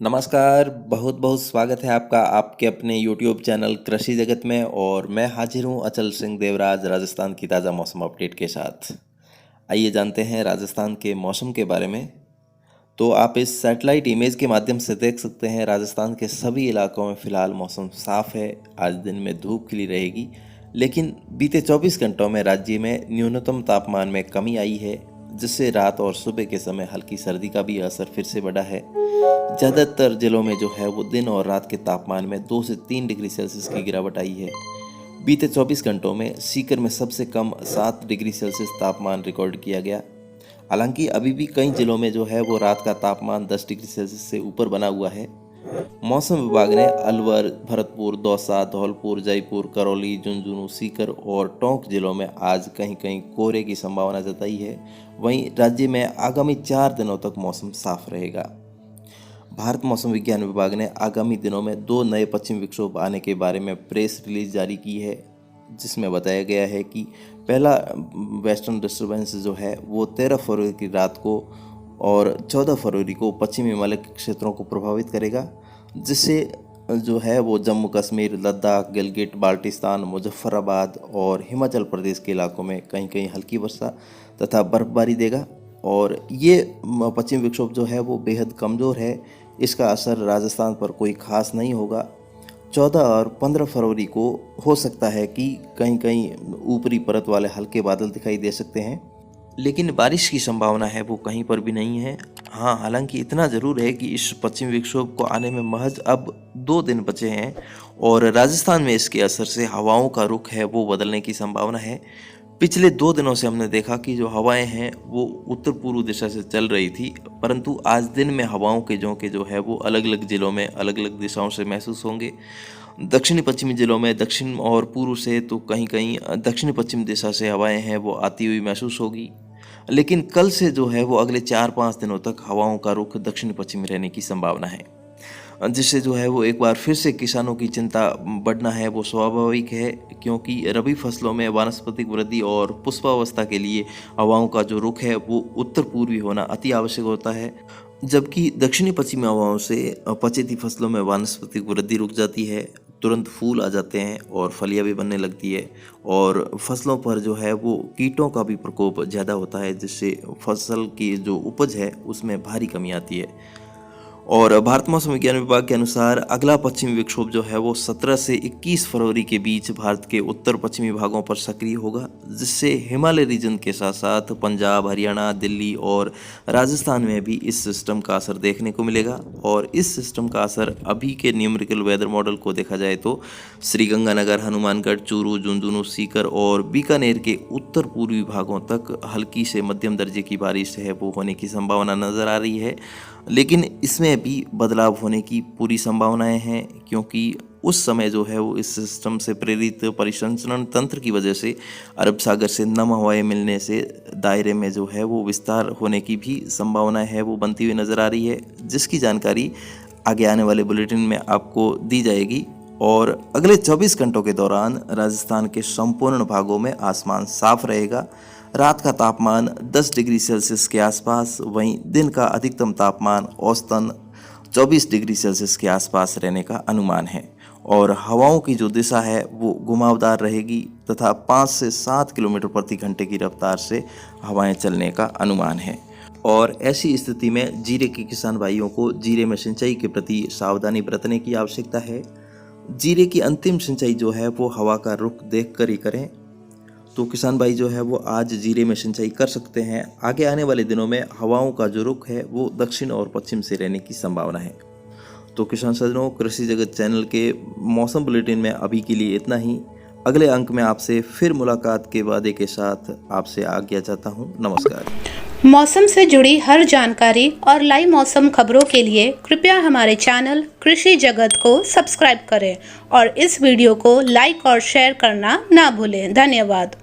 नमस्कार, बहुत बहुत स्वागत है आपका आपके अपने YouTube चैनल कृषि जगत में। और मैं हाजिर हूँ अचल सिंह देवराज राजस्थान की ताज़ा मौसम अपडेट के साथ। आइए जानते हैं राजस्थान के मौसम के बारे में। तो आप इस सैटेलाइट इमेज के माध्यम से देख सकते हैं राजस्थान के सभी इलाकों में फ़िलहाल मौसम साफ़ है। आज दिन में धूप खिली रहेगी, लेकिन बीते 24 घंटों में राज्य में न्यूनतम तापमान में कमी आई है, जिससे रात और सुबह के समय हल्की सर्दी का भी असर फिर से बढ़ा है। ज़्यादातर जिलों में जो है वो दिन और रात के तापमान में 2 से 3 डिग्री सेल्सियस की गिरावट आई है। बीते 24 घंटों में सीकर में सबसे कम 7 डिग्री सेल्सियस तापमान रिकॉर्ड किया गया। हालांकि अभी भी कई जिलों में जो है वो रात का तापमान 10 डिग्री सेल्सियस से ऊपर बना हुआ है। मौसम विभाग ने अलवर, भरतपुर, दौसा, धौलपुर, जयपुर, करौली, झुंझुनू, सीकर और टोंक जिलों में आज कहीं कहीं कोहरे की संभावना जताई है। वहीं राज्य में आगामी 4 दिनों तक मौसम साफ रहेगा। भारत मौसम विज्ञान विभाग ने आगामी दिनों में 2 नए पश्चिम विक्षोभ आने के बारे में प्रेस रिलीज जारी की है, जिसमें बताया गया है कि पहला वेस्टर्न डिस्टर्बेंस जो है वो 13 फरवरी की रात को और 14 फरवरी को पश्चिमी हिमालय के क्षेत्रों को प्रभावित करेगा, जिससे जो है वो जम्मू कश्मीर, लद्दाख, गिलगिट, बाल्टिस्तान, मुजफ्फराबाद और हिमाचल प्रदेश के इलाकों में कहीं कहीं हल्की वर्षा तथा बर्फबारी देगा। और ये पश्चिमी विक्षोभ जो है वो बेहद कमज़ोर है, इसका असर राजस्थान पर कोई ख़ास नहीं होगा। 14 और 15 फरवरी को हो सकता है कि कहीं कहीं ऊपरी परत वाले हल्के बादल दिखाई दे सकते हैं, लेकिन बारिश की संभावना है वो कहीं पर भी नहीं है। हाँ, हालांकि इतना ज़रूर है कि इस पश्चिमी विक्षोभ को आने में महज अब 2 दिन बचे हैं और राजस्थान में इसके असर से हवाओं का रुख है वो बदलने की संभावना है। पिछले 2 दिनों से हमने देखा कि जो हवाएं हैं वो उत्तर पूर्व दिशा से चल रही थी, परंतु आज दिन में हवाओं के झोंके जो है वो अलग अलग जिलों में अलग अलग दिशाओं से महसूस होंगे। दक्षिणी पश्चिमी जिलों में दक्षिण और पूर्व से तो कहीं कहीं दक्षिणी पश्चिम दिशा से हवाएं हैं वो आती हुई महसूस होगी। लेकिन कल से जो है वो अगले 4-5 दिनों तक हवाओं का रुख दक्षिण पश्चिमी रहने की संभावना है, जिससे जो है वो एक बार फिर से किसानों की चिंता बढ़ना है वो स्वाभाविक है, क्योंकि रबी फसलों में वानस्पतिक वृद्धि और पुष्पावस्था के लिए हवाओं का जो रुख है वो उत्तर पूर्वी होना अति आवश्यक होता है। जबकि दक्षिणी पश्चिमी हवाओं से पछेती फसलों में वानस्पतिक वृद्धि रुक जाती है, तुरंत फूल आ जाते हैं और फलियाँ भी बनने लगती है और फसलों पर जो है वो कीटों का भी प्रकोप ज़्यादा होता है, जिससे फसल की जो उपज है उसमें भारी कमी आती है। और भारत मौसम विज्ञान विभाग के अनुसार अगला पश्चिमी विक्षोभ जो है वो 17 से 21 फरवरी के बीच भारत के उत्तर पश्चिमी भागों पर सक्रिय होगा, जिससे हिमालय रीजन के साथ साथ पंजाब, हरियाणा, दिल्ली और राजस्थान में भी इस सिस्टम का असर देखने को मिलेगा। और इस सिस्टम का असर अभी के न्यूमेरिकल वेदर मॉडल को देखा जाए तो श्रीगंगानगर, हनुमानगढ़, चूरू, झुंझुनू, सीकर और बीकानेर के उत्तर पूर्वी भागों तक हल्की से मध्यम दर्जे की बारिश है वो होने की संभावना नज़र आ रही है। लेकिन इसमें भी बदलाव होने की पूरी संभावनाएं हैं, क्योंकि उस समय जो है वो इस सिस्टम से प्रेरित परिसंचरण तंत्र की वजह से अरब सागर से नम हवाएं मिलने से दायरे में जो है वो विस्तार होने की भी संभावना है वो बनती हुई नज़र आ रही है, जिसकी जानकारी आगे आने वाले बुलेटिन में आपको दी जाएगी। और अगले 24 घंटों के दौरान राजस्थान के संपूर्ण भागों में आसमान साफ रहेगा। रात का तापमान 10 डिग्री सेल्सियस के आसपास, वहीं दिन का अधिकतम तापमान औसतन 24 डिग्री सेल्सियस के आसपास रहने का अनुमान है। और हवाओं की जो दिशा है वो घुमावदार रहेगी तथा 5 से 7 किलोमीटर प्रति घंटे की रफ्तार से हवाएं चलने का अनुमान है। और ऐसी स्थिति में जीरे के किसान भाइयों को जीरे में सिंचाई के प्रति सावधानी बरतने की आवश्यकता है। जीरे की अंतिम सिंचाई जो है वो हवा का रुख देख कर ही करें। तो किसान भाई जो है वो आज जीरे में सिंचाई कर सकते हैं। आगे आने वाले दिनों में हवाओं का जो रुख है वो दक्षिण और पश्चिम से रहने की संभावना है। तो किसान सज्जनों, कृषि जगत चैनल के मौसम बुलेटिन में अभी के लिए इतना ही। अगले अंक में आपसे फिर मुलाकात के वादे के साथ आपसे आज्ञा चाहता हूँ। नमस्कार। मौसम से जुड़ी हर जानकारी और लाइव मौसम खबरों के लिए कृपया हमारे चैनल कृषि जगत को सब्सक्राइब करें और इस वीडियो को लाइक और शेयर करना ना भूलें। धन्यवाद।